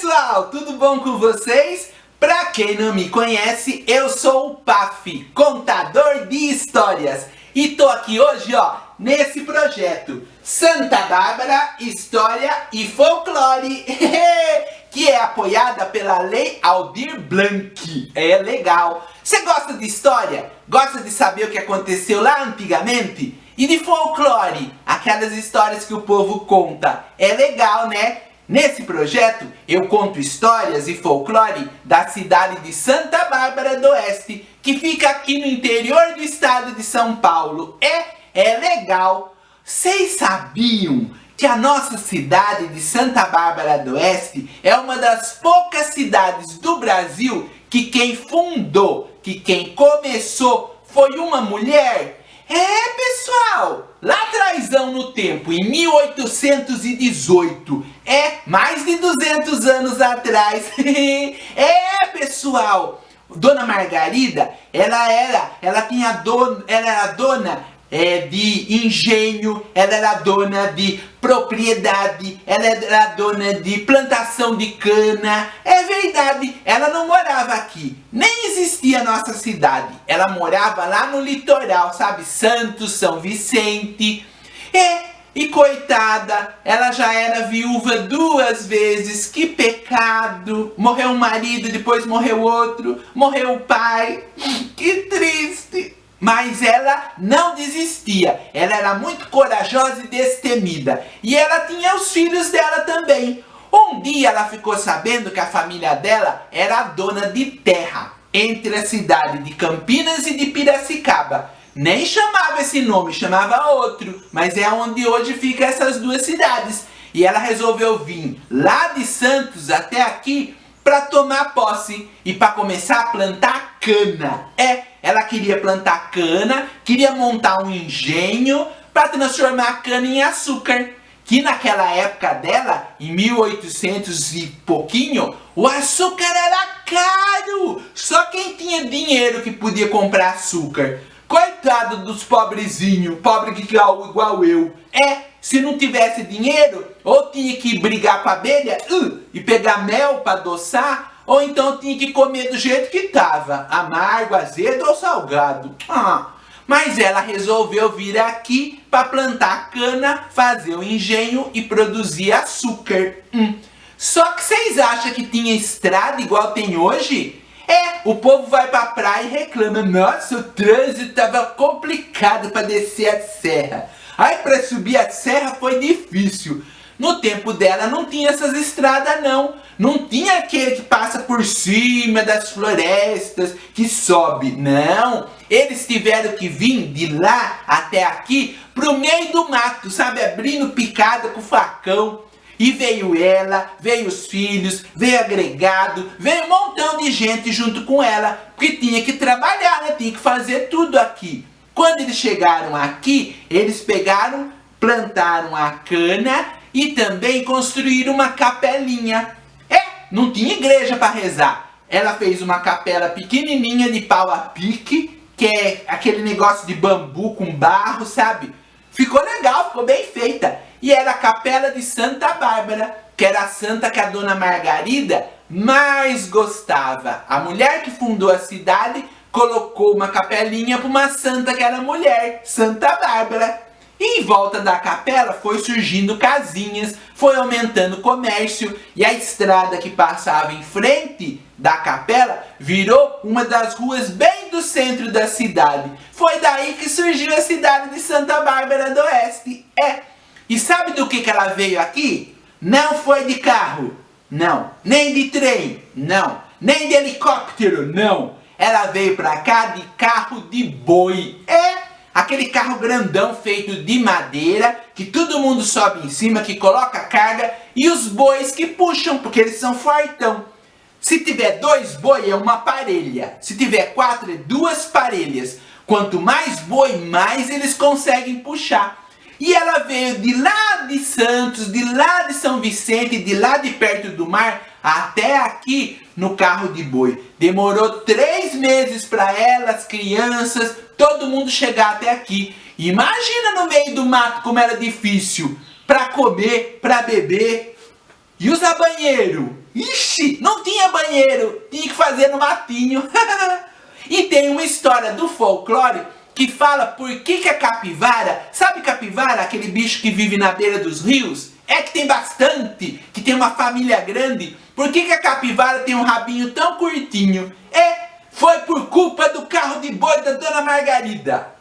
pessoal, tudo bom com vocês? Pra quem não me conhece, eu sou o Paf, contador de histórias. E tô aqui hoje, nesse projeto Santa Bárbara, História e Folclore, que é apoiada pela Lei Aldir Blanc. É legal. Você gosta de história? Gosta de saber o que aconteceu lá antigamente? E de folclore, aquelas histórias que o povo conta. É legal, né? Nesse projeto, eu conto histórias e folclore da cidade de Santa Bárbara do Oeste, que fica aqui no interior do estado de São Paulo. É legal. Vocês sabiam que a nossa cidade de Santa Bárbara do Oeste é uma das poucas cidades do Brasil que quem fundou, que quem começou foi uma mulher? Pessoal, lá atrásão no tempo, em 1818, mais de 200 anos atrás, pessoal, Dona Margarida, ela era dona de engenho, ela era dona de propriedade, ela era dona de plantação de cana. É verdade, ela não morava aqui, nem existia a nossa cidade, ela morava lá no litoral, sabe, Santos, São Vicente. E coitada, ela já era viúva 2 vezes, que pecado. Morreu um marido, depois morreu outro, morreu o pai, que triste. Mas ela não desistia, ela era muito corajosa e destemida. E ela tinha os filhos dela também. Um dia ela ficou sabendo que a família dela era dona de terra entre a cidade de Campinas e de Piracicaba. Nem chamava esse nome, chamava outro, mas é onde hoje ficam essas 2 cidades. E ela resolveu vir lá de Santos até aqui para tomar posse e para começar a plantar cana. Ela queria plantar cana, queria montar um engenho para transformar a cana em açúcar. Que naquela época dela, em 1800 e pouquinho, o açúcar era caro. Só quem tinha dinheiro que podia comprar açúcar. Coitado dos pobrezinhos, pobre que igual eu. Se não tivesse dinheiro, ou tinha que brigar com a abelha e pegar mel para adoçar, ou então tinha que comer do jeito que tava, amargo, azedo ou salgado. Mas ela resolveu vir aqui para plantar cana, fazer o engenho e produzir açúcar. Só que vocês acham que tinha estrada igual tem hoje? O povo vai pra praia e reclama: nossa, o trânsito tava complicado para descer a serra. Para subir a serra foi difícil. No tempo dela não tinha essas estradas não. Não tinha aquele que passa por cima das florestas, que sobe. Não. Eles tiveram que vir de lá até aqui pro meio do mato, sabe? Abrindo picada com facão. E veio ela, veio os filhos, veio agregado, veio um montão de gente junto com ela. Porque tinha que trabalhar, né? Tinha que fazer tudo aqui. Quando eles chegaram aqui, eles pegaram, plantaram a cana e também construíram uma capelinha. Não tinha igreja para rezar. Ela fez uma capela pequenininha de pau a pique, que é aquele negócio de bambu com barro, sabe? Ficou legal, ficou bem feita. E era a capela de Santa Bárbara, que era a santa que a Dona Margarida mais gostava. A mulher que fundou a cidade colocou uma capelinha para uma santa que era mulher, Santa Bárbara. E em volta da capela foi surgindo casinhas, foi aumentando o comércio e a estrada que passava em frente da capela virou uma das ruas bem do centro da cidade. Foi daí que surgiu a cidade de Santa Bárbara do Oeste. E sabe do que ela veio aqui? Não foi de carro, não. Nem de trem, não. Nem de helicóptero, não. Ela veio pra cá de carro de boi. Aquele carro grandão feito de madeira, que todo mundo sobe em cima, que coloca carga, e os bois que puxam, porque eles são fortão. Se tiver 2 boi, é uma parelha. Se tiver 4, é 2 parelhas. Quanto mais boi, mais eles conseguem puxar. E ela veio de lá de Santos, de lá de São Vicente, de lá de perto do mar, até aqui no carro de boi. Demorou 3 meses para ela, as crianças, todo mundo chegar até aqui. Imagina no meio do mato como era difícil para comer, para beber. E usar banheiro? Ixi, não tinha banheiro, tinha que fazer no matinho. E tem uma história do folclore que fala por que a capivara, sabe capivara, aquele bicho que vive na beira dos rios? É que tem bastante, que tem uma família grande. Por que a capivara tem um rabinho tão curtinho? Foi por culpa do carro de boi da Dona Margarida.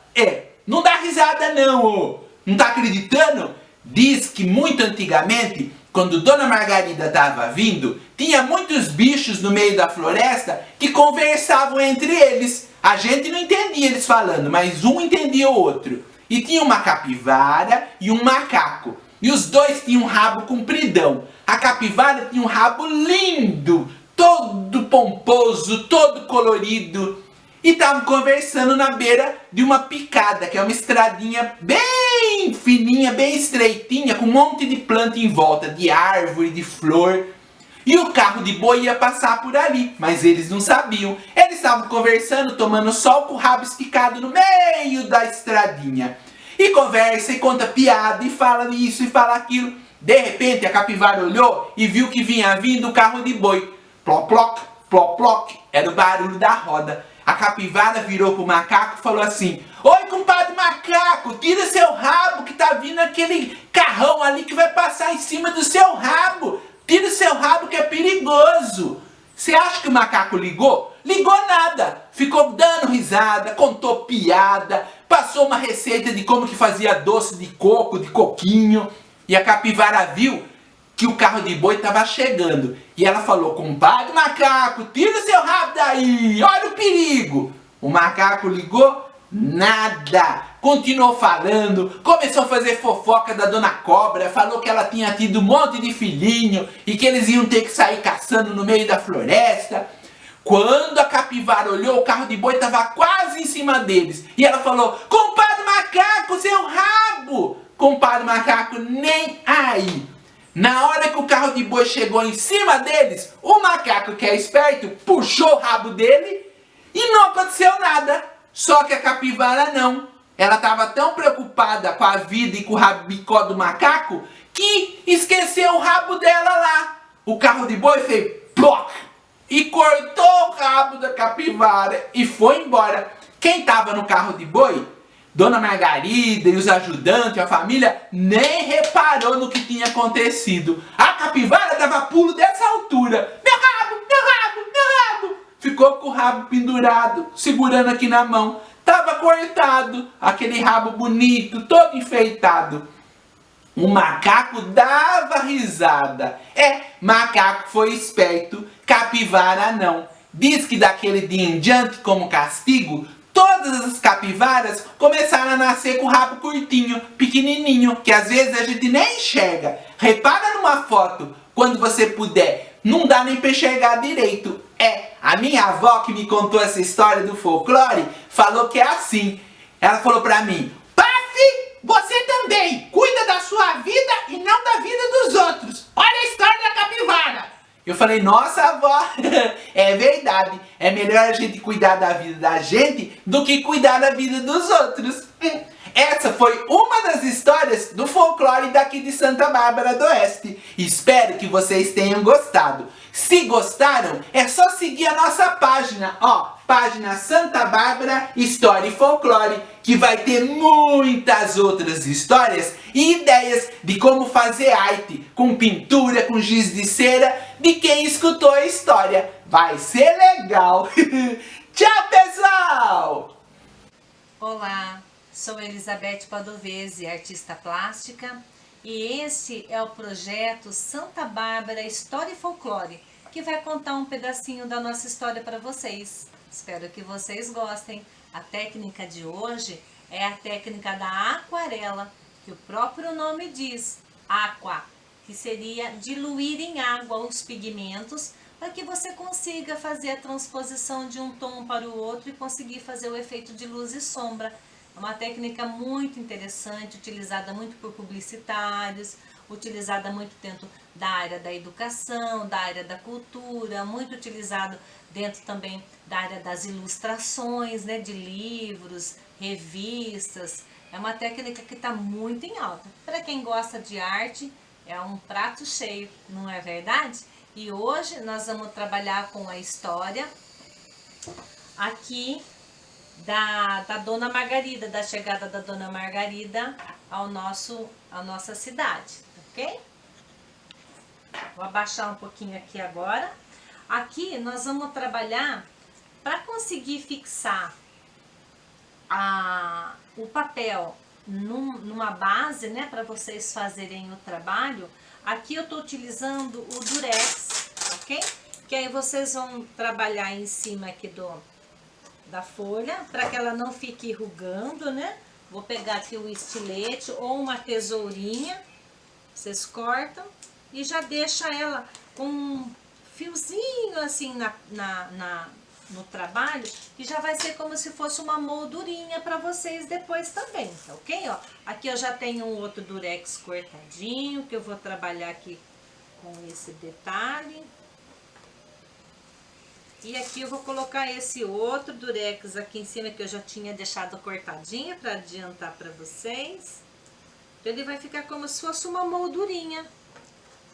Não dá risada não, ô. Não tá acreditando? Diz que muito antigamente, quando Dona Margarida estava vindo, tinha muitos bichos no meio da floresta que conversavam entre eles. A gente não entendia eles falando, mas um entendia o outro. E tinha uma capivara e um macaco. E os dois tinham um rabo compridão. A capivara tinha um rabo lindo, todo pomposo, todo colorido. E estavam conversando na beira de uma picada, que é uma estradinha bem fininha, bem estreitinha, com um monte de planta em volta, de árvore, de flor. E o carro de boi ia passar por ali, mas eles não sabiam. Eles estavam conversando, tomando sol com o rabo esticado no meio da estradinha. E conversa, e conta piada, e fala isso, e fala aquilo. De repente a capivara olhou e viu que vinha vindo o carro de boi. Ploc, ploc, ploc, ploc. Era o barulho da roda. A capivara virou pro macaco e falou assim: oi, compadre macaco, tira seu rabo que tá vindo aquele carrão ali que vai passar em cima do seu rabo. Tira o seu rabo que é perigoso. Você acha que o macaco ligou? Ligou nada. Ficou dando risada, contou piada, passou uma receita de como que fazia doce de coco, de coquinho. E a capivara viu que o carro de boi estava chegando. E ela falou: compadre macaco, tira o seu rabo daí, olha o perigo. O macaco ligou? Nada. Continuou falando, começou a fazer fofoca da dona cobra, falou que ela tinha tido um monte de filhinho e que eles iam ter que sair caçando no meio da floresta. Quando a capivara olhou, o carro de boi estava quase em cima deles. E ela falou: compadre macaco, seu rabo. Compadre macaco, nem aí. Na hora que o carro de boi chegou em cima deles, o macaco, que é esperto, puxou o rabo dele e não aconteceu nada. Só que a capivara não. Ela estava tão preocupada com a vida e com o rabicó do macaco que esqueceu o rabo dela lá. O carro de boi fez ploc e cortou o rabo da capivara e foi embora. Quem estava no carro de boi? Dona Margarida e os ajudantes, a família, nem reparou no que tinha acontecido. A capivara dava pulo dessa altura. Meu rabo, meu rabo, meu rabo. Ficou com o rabo pendurado, segurando aqui na mão. Tava cortado, aquele rabo bonito, todo enfeitado. O macaco dava risada. Macaco foi esperto, capivara não. Diz que daquele dia em diante, como castigo, todas as capivaras começaram a nascer com o rabo curtinho, pequenininho, que às vezes a gente nem enxerga. Repara numa foto, quando você puder, não dá nem para enxergar direito. A minha avó que me contou essa história do folclore, falou que é assim. Ela falou pra mim: Paf, você também, cuida da sua vida e não da vida dos outros. Olha a história da capivara. Eu falei: nossa, avó, é verdade. É melhor a gente cuidar da vida da gente do que cuidar da vida dos outros. Essa foi uma das histórias do folclore daqui de Santa Bárbara do Oeste. Espero que vocês tenham gostado. Se gostaram, é só seguir a nossa página, página Santa Bárbara História e Folclore, que vai ter muitas outras histórias e ideias de como fazer arte, com pintura, com giz de cera, de quem escutou a história. Vai ser legal! Tchau, pessoal! Olá, sou Elizabeth Padovese, artista plástica, e esse é o projeto Santa Bárbara História e Folclore, que vai contar um pedacinho da nossa história para vocês. Espero que vocês gostem. A técnica de hoje é a técnica da aquarela, que o próprio nome diz, aqua, que seria diluir em água os pigmentos para que você consiga fazer a transposição de um tom para o outro e conseguir fazer o efeito de luz e sombra. É uma técnica muito interessante, utilizada muito por publicitários, utilizada muito dentro da área da educação, da área da cultura, muito utilizado dentro também da área das ilustrações, né, de livros, revistas. É uma técnica que está muito em alta. Para quem gosta de arte, É um prato cheio, não é verdade? E hoje nós vamos trabalhar com a história aqui da Dona Margarida, da chegada da Dona Margarida à nossa cidade, ok? Vou abaixar um pouquinho aqui agora. Aqui nós vamos trabalhar para conseguir fixar o papel numa base, né, para vocês fazerem o trabalho. Aqui eu estou utilizando o Durex, ok? Que aí vocês vão trabalhar em cima aqui da folha, para que ela não fique enrugando, né? Vou pegar aqui o estilete ou uma tesourinha, vocês cortam e já deixa ela com um fiozinho assim no trabalho, que já vai ser como se fosse uma moldurinha para vocês depois também, tá ok? Ó, aqui eu já tenho um outro durex cortadinho, que eu vou trabalhar aqui com esse detalhe. E aqui eu vou colocar esse outro durex aqui em cima, que eu já tinha deixado cortadinho para adiantar para vocês. Então ele vai ficar como se fosse uma moldurinha.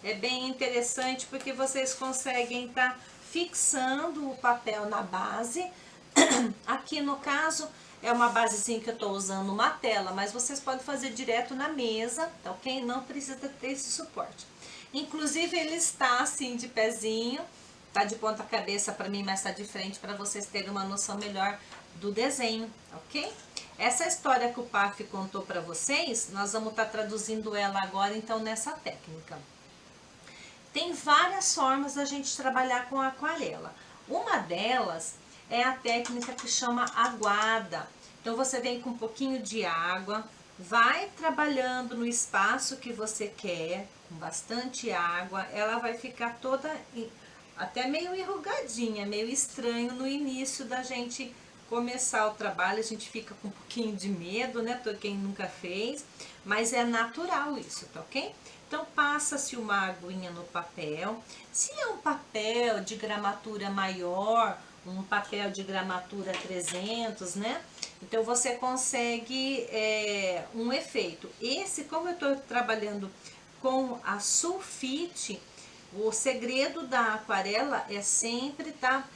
É bem interessante porque vocês conseguem estar fixando o papel na base. Aqui no caso é uma basezinha que eu estou usando uma tela, mas vocês podem fazer direto na mesa, tá ok? Não precisa ter esse suporte. Inclusive ele está assim de pezinho, tá de ponta cabeça para mim, mas está de frente para vocês terem uma noção melhor do desenho, ok? Essa história que o PAF contou para vocês, nós vamos estar traduzindo ela agora então nessa técnica. Tem várias formas da gente trabalhar com a aquarela. Uma delas é a técnica que chama aguada. Então você vem com um pouquinho de água, vai trabalhando no espaço que você quer, com bastante água, ela vai ficar toda até meio enrugadinha, meio estranho no início da gente começar o trabalho, a gente fica com um pouquinho de medo, né, pra quem nunca fez, mas é natural isso, tá ok? Então passa-se uma aguinha no papel. Se é um papel de gramatura maior, um papel de gramatura 300, né? Então você consegue um efeito. Esse, como eu estou trabalhando com a sulfite, o segredo da aquarela é sempre estar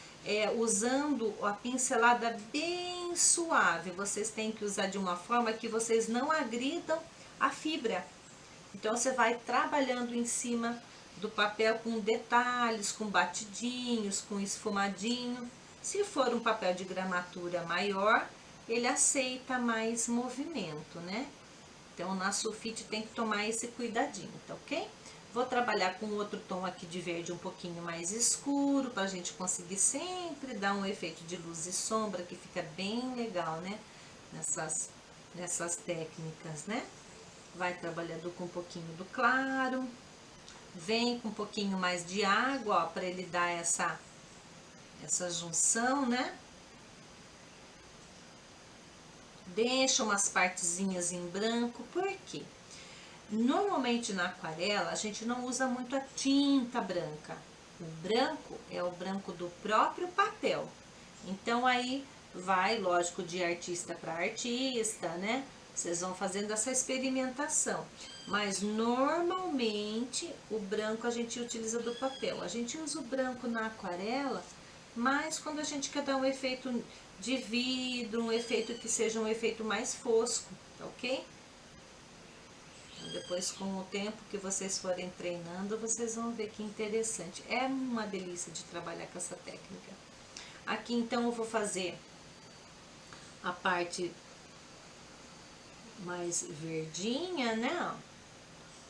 usando a pincelada bem suave. Vocês têm que usar de uma forma que vocês não agridam a fibra. Então você vai trabalhando em cima do papel com detalhes, com batidinhos, com esfumadinho. Se for um papel de gramatura maior, ele aceita mais movimento, né? Então na sulfite tem que tomar esse cuidadinho, tá ok? Vou trabalhar com outro tom aqui de verde um pouquinho mais escuro, para a gente conseguir sempre dar um efeito de luz e sombra, que fica bem legal, né? Nessas técnicas, né? Vai trabalhando com um pouquinho do claro, vem com um pouquinho mais de água, ó, para ele dar essa junção, né? Deixa umas partezinhas em branco, por quê? Normalmente na aquarela a gente não usa muito a tinta branca. O branco é o branco do próprio papel. Então aí vai, lógico, de artista para artista, né? Vocês vão fazendo essa experimentação. Mas normalmente o branco a gente utiliza do papel. A gente usa o branco na aquarela, mas quando a gente quer dar um efeito de vidro, um efeito que seja um efeito mais fosco, tá ok? Depois, com o tempo que vocês forem treinando, vocês vão ver que interessante. É uma delícia de trabalhar com essa técnica. Aqui, então, eu vou fazer a parte mais verdinha, né?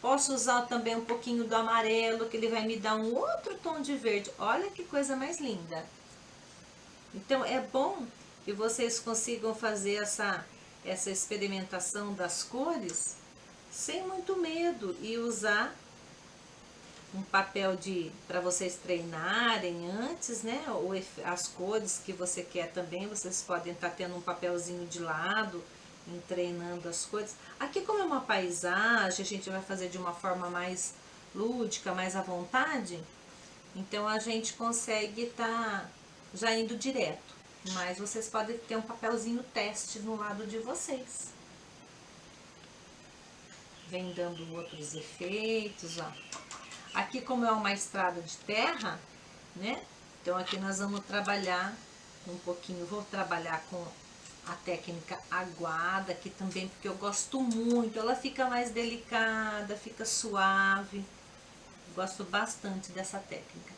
Posso usar também um pouquinho do amarelo, que ele vai me dar um outro tom de verde. Olha que coisa mais linda. Então, é bom que vocês consigam fazer essa experimentação das cores sem muito medo e usar um papel para vocês treinarem antes, né? Ou as cores que você quer também, vocês podem estar tendo um papelzinho de lado, treinando as cores. Aqui, como é uma paisagem, a gente vai fazer de uma forma mais lúdica, mais à vontade, então a gente consegue estar já indo direto. Mas vocês podem ter um papelzinho teste no lado de vocês. vem dando outros efeitos, ó. Aqui, como é uma estrada de terra, né? Então aqui nós vamos trabalhar um pouquinho, vou trabalhar com a técnica aguada aqui também, porque eu gosto muito, ela fica mais delicada, fica suave, gosto bastante dessa técnica.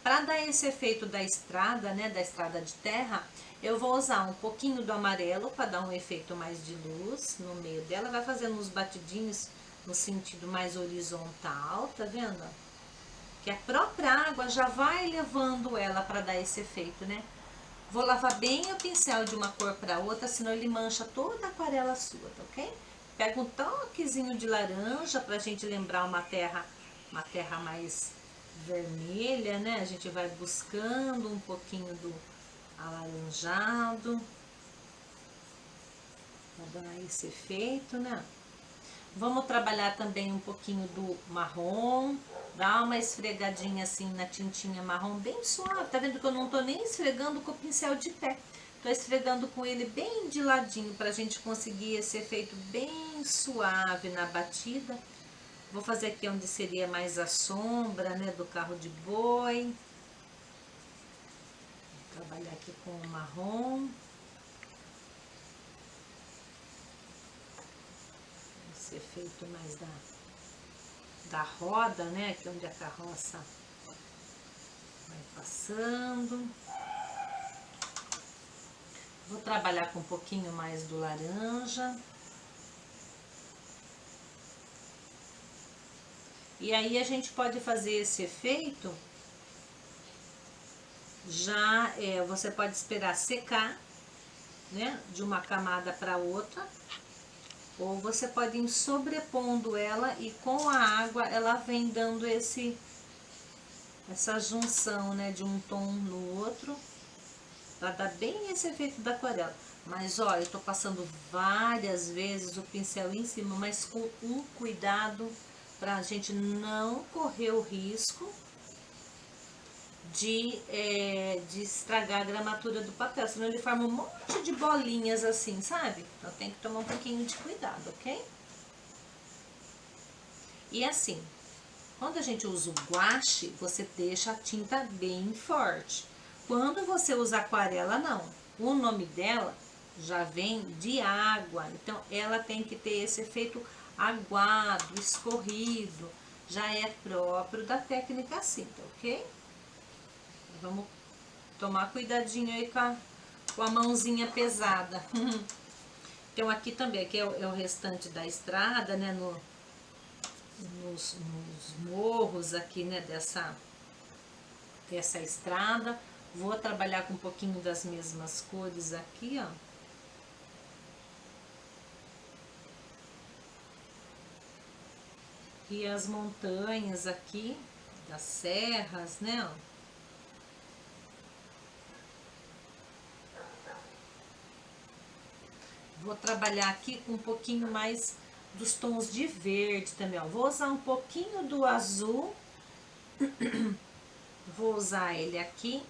Para dar esse efeito da estrada, né, da estrada de terra, eu vou usar um pouquinho do amarelo para dar um efeito mais de luz no meio dela, vai fazendo uns batidinhos no sentido mais horizontal, tá vendo? Que a própria água já vai levando ela para dar esse efeito, né? Vou lavar bem o pincel de uma cor para outra, senão ele mancha toda a aquarela sua, tá ok? Pega um toquezinho de laranja pra gente lembrar uma terra mais vermelha, né? A gente vai buscando um pouquinho do alaranjado para dar esse efeito, né? Vamos trabalhar também um pouquinho do marrom, dá uma esfregadinha assim na tintinha marrom bem suave. Tá vendo que eu não tô nem esfregando com o pincel de pé, tô esfregando com ele bem de ladinho pra gente conseguir esse efeito bem suave na batida. Vou fazer aqui onde seria mais a sombra, né, do carro de boi. Vou trabalhar aqui com o marrom. Esse efeito mais da roda, né, aqui onde a carroça vai passando. Vou trabalhar com um pouquinho mais do laranja. E aí a gente pode fazer esse efeito, já você pode esperar secar, né, de uma camada para outra, ou você pode ir sobrepondo ela e com a água ela vem dando essa junção, né, de um tom no outro, para dar bem esse efeito da aquarela. Mas ó, eu tô passando várias vezes o pincel em cima, mas com um cuidado para a gente não correr o risco de estragar a gramatura do papel, senão ele forma um monte de bolinhas assim, sabe? Então tem que tomar um pouquinho de cuidado, ok? E assim, quando a gente usa o guache, você deixa a tinta bem forte. Quando você usa aquarela, não. O nome dela já vem de água, então ela tem que ter esse efeito aguado, escorrido, já é próprio da técnica assim, tá ok? Vamos tomar cuidadinho aí com a mãozinha pesada. Então aqui também, aqui é o restante da estrada, né, nos morros aqui, né, dessa estrada. Vou trabalhar com um pouquinho das mesmas cores aqui, ó. E as montanhas aqui, das serras, né, ó. Vou trabalhar aqui com um pouquinho mais dos tons de verde também, ó. Vou usar um pouquinho do azul, vou usar ele aqui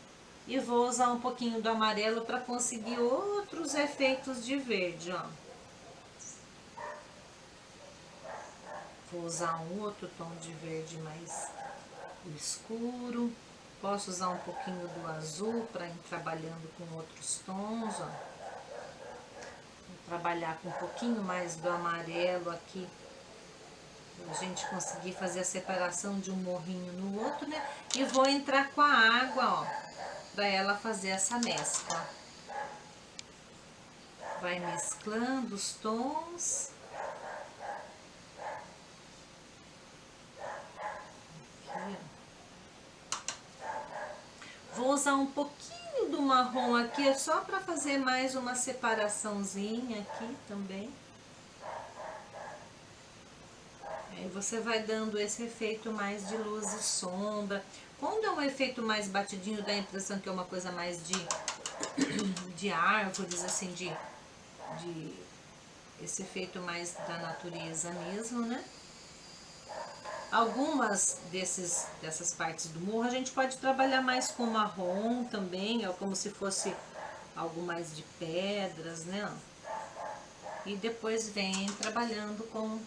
e vou usar um pouquinho do amarelo para conseguir outros efeitos de verde, ó. Vou usar um outro tom de verde mais escuro. Posso usar um pouquinho do azul para ir trabalhando com outros tons, ó. Vou trabalhar com um pouquinho mais do amarelo aqui, pra gente conseguir fazer a separação de um morrinho no outro, né? E vou entrar com a água, ó, para ela fazer essa mescla. Vai mesclando os tons. Aqui, ó. Vou usar um pouquinho do marrom aqui, só para fazer mais uma separaçãozinha aqui também. Aí você vai dando esse efeito mais de luz e sombra. Quando é um efeito mais batidinho, dá a impressão que é uma coisa mais de árvores, assim, de esse efeito mais da natureza mesmo, né? Algumas dessas partes do morro a gente pode trabalhar mais com marrom também, ó, como se fosse algo mais de pedras, né? E depois vem trabalhando com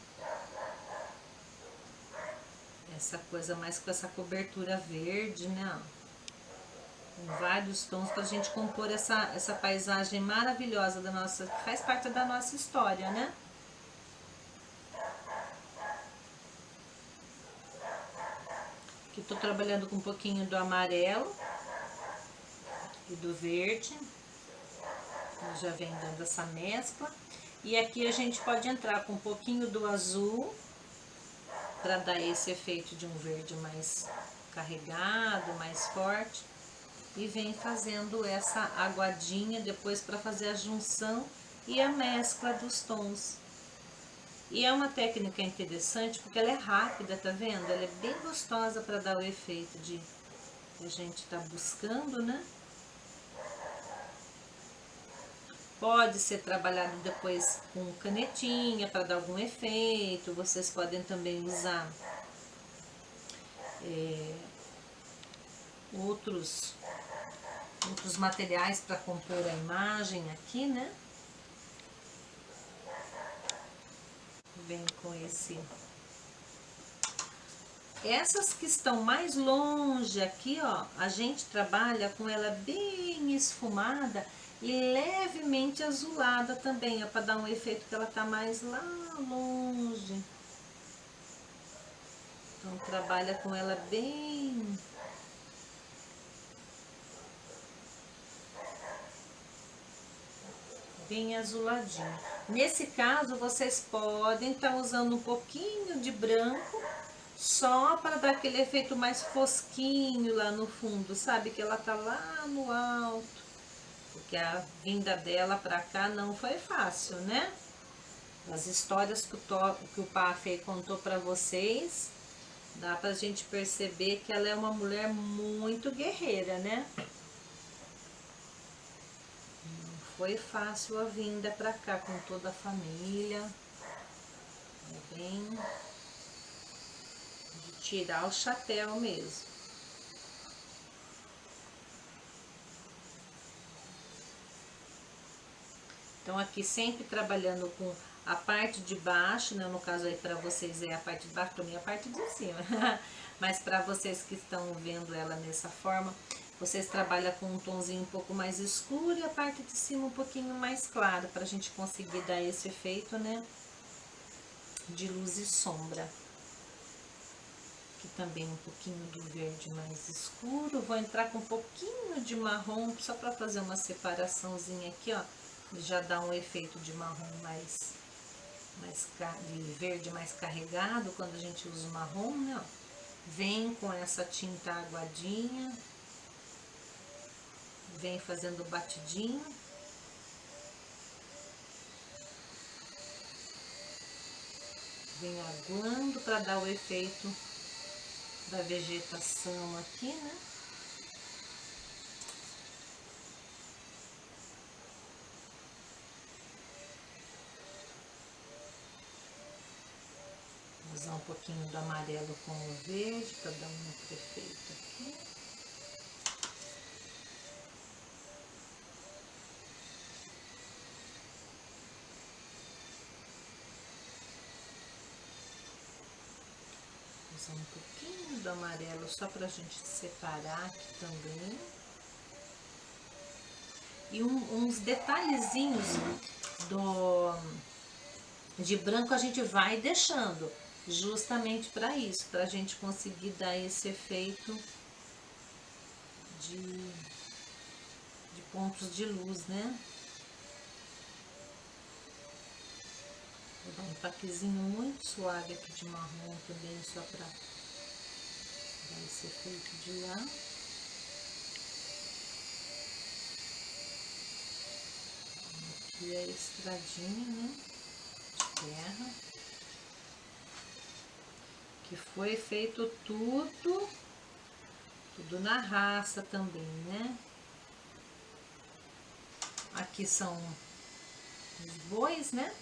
essa coisa mais com essa cobertura verde, né? Com vários tons pra gente compor essa paisagem maravilhosa da nossa, que faz parte da nossa história, né? Aqui tô trabalhando com um pouquinho do amarelo e do verde. Já vem dando essa mescla. E aqui a gente pode entrar com um pouquinho do azul para dar esse efeito de um verde mais carregado, mais forte. E vem fazendo essa aguadinha depois para fazer a junção e a mescla dos tons. E é uma técnica interessante porque ela é rápida, tá vendo? Ela é bem gostosa para dar o efeito de que a gente tá buscando, né? Pode ser trabalhado depois com canetinha para dar algum efeito. Vocês podem também usar outros materiais para compor a imagem aqui, né? Vem com esse. Essas que estão mais longe aqui, ó, a gente trabalha com ela bem esfumada e levemente azulada também, ó, para dar um efeito que ela tá mais lá longe. Então trabalha com ela bem azuladinha. Nesse caso, vocês podem estar usando um pouquinho de branco só para dar aquele efeito mais fosquinho lá no fundo, sabe? Que ela tá lá no alto. Porque a vinda dela para cá não foi fácil, né? As histórias que o Pafê contou para vocês, dá pra gente perceber que ela é uma mulher muito guerreira, né? Foi fácil a vinda pra cá com toda a família. É bem de tirar o chapéu mesmo. Então aqui sempre trabalhando com a parte de baixo, né? No caso aí para vocês é a parte de baixo, para mim é a parte de cima. Mas para vocês que estão vendo ela nessa forma, vocês trabalham com um tonzinho um pouco mais escuro e a parte de cima um pouquinho mais clara, para a gente conseguir dar esse efeito, né? De luz e sombra. Aqui também um pouquinho do verde mais escuro. Vou entrar com um pouquinho de marrom, só para fazer uma separaçãozinha aqui, ó. Já dá um efeito de marrom de verde mais carregado quando a gente usa o marrom, né? Vem com essa tinta aguadinha, vem fazendo batidinho. Vem aguando para dar o efeito da vegetação aqui, né? Vou usar um pouquinho do amarelo com o verde para dar um outro efeito aqui. Vou usar um pouquinho do amarelo só para a gente separar aqui também. E uns detalhezinhos de branco a gente vai deixando, justamente para isso, para a gente conseguir dar esse efeito de pontos de luz, né? Vou dar um toquezinho muito suave aqui de marrom também, só para dar esse efeito de lá. Aqui é a estradinha, né? Terra, que foi feito tudo na raça também, né? Aqui são os bois, né?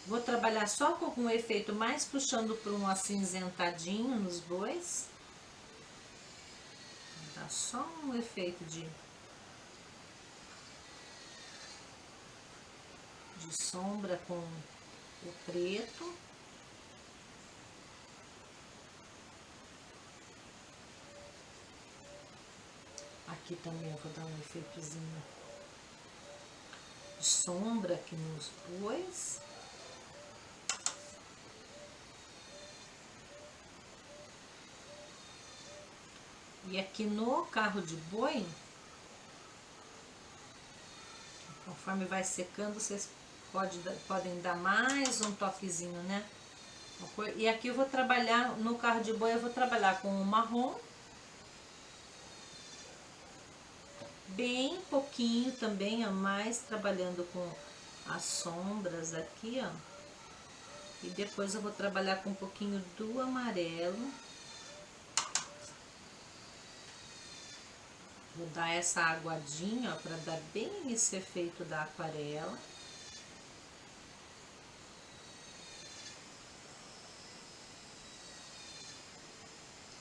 Vou trabalhar só com um efeito mais puxando para um acinzentadinho nos bois. Vou dar só um efeito de sombra com o preto. Aqui também eu vou dar um efeitozinho de sombra aqui nos bois. E aqui no carro de boi, conforme vai secando, vocês podem dar mais um toquezinho, né? E aqui eu vou trabalhar, no carro de boi eu vou trabalhar com o marrom. Bem pouquinho também, ó, mais trabalhando com as sombras aqui, ó. E depois eu vou trabalhar com um pouquinho do amarelo. Vou dar essa aguadinha, ó, para dar bem esse efeito da aquarela.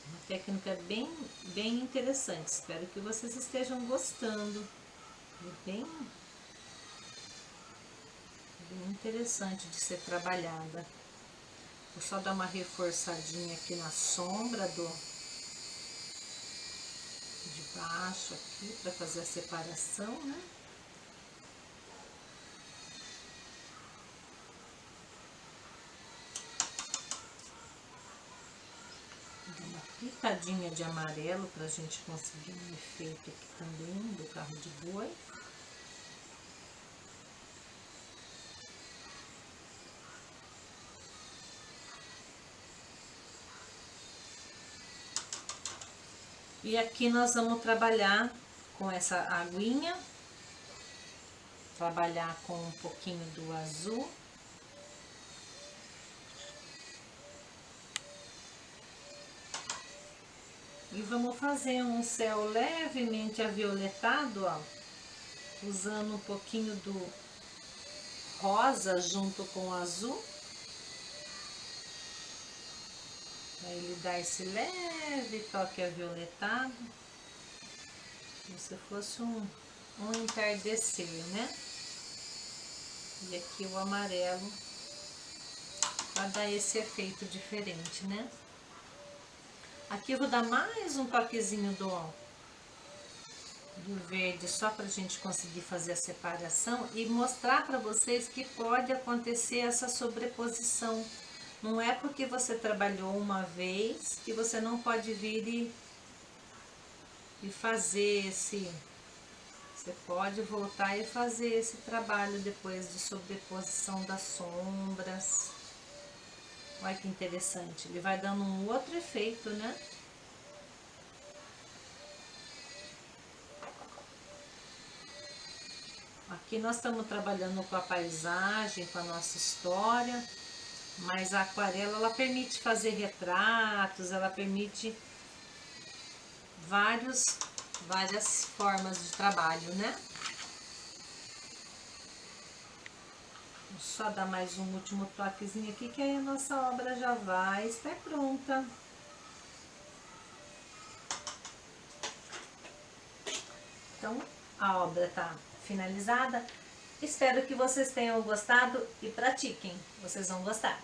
Uma técnica bem interessante. Espero que vocês estejam gostando. É bem interessante de ser trabalhada. Vou só dar uma reforçadinha aqui na sombra de baixo aqui, para fazer a separação, né? Dá uma pitadinha de amarelo pra gente conseguir um efeito aqui também do carro de boi. E aqui nós vamos trabalhar com essa aguinha, trabalhar com um pouquinho do azul. E vamos fazer um céu levemente avioletado, ó, usando um pouquinho do rosa junto com o azul. Aí ele dá esse leve toque avioletado, como se fosse um entardecer, né? E aqui o amarelo para dar esse efeito diferente, né? Aqui eu vou dar mais um toquezinho do verde, só para a gente conseguir fazer a separação e mostrar para vocês que pode acontecer essa sobreposição. Não é porque você trabalhou uma vez que você não pode vir e fazer esse... Você pode voltar e fazer esse trabalho depois de sobreposição das sombras. Olha que interessante, ele vai dando um outro efeito, né? Aqui nós estamos trabalhando com a paisagem, com a nossa história. Mas a aquarela, ela permite fazer retratos, ela permite várias formas de trabalho, né? Vou só dar mais um último toquezinho aqui, que aí a nossa obra já vai estar pronta. Então, a obra está finalizada. Espero que vocês tenham gostado e pratiquem, vocês vão gostar.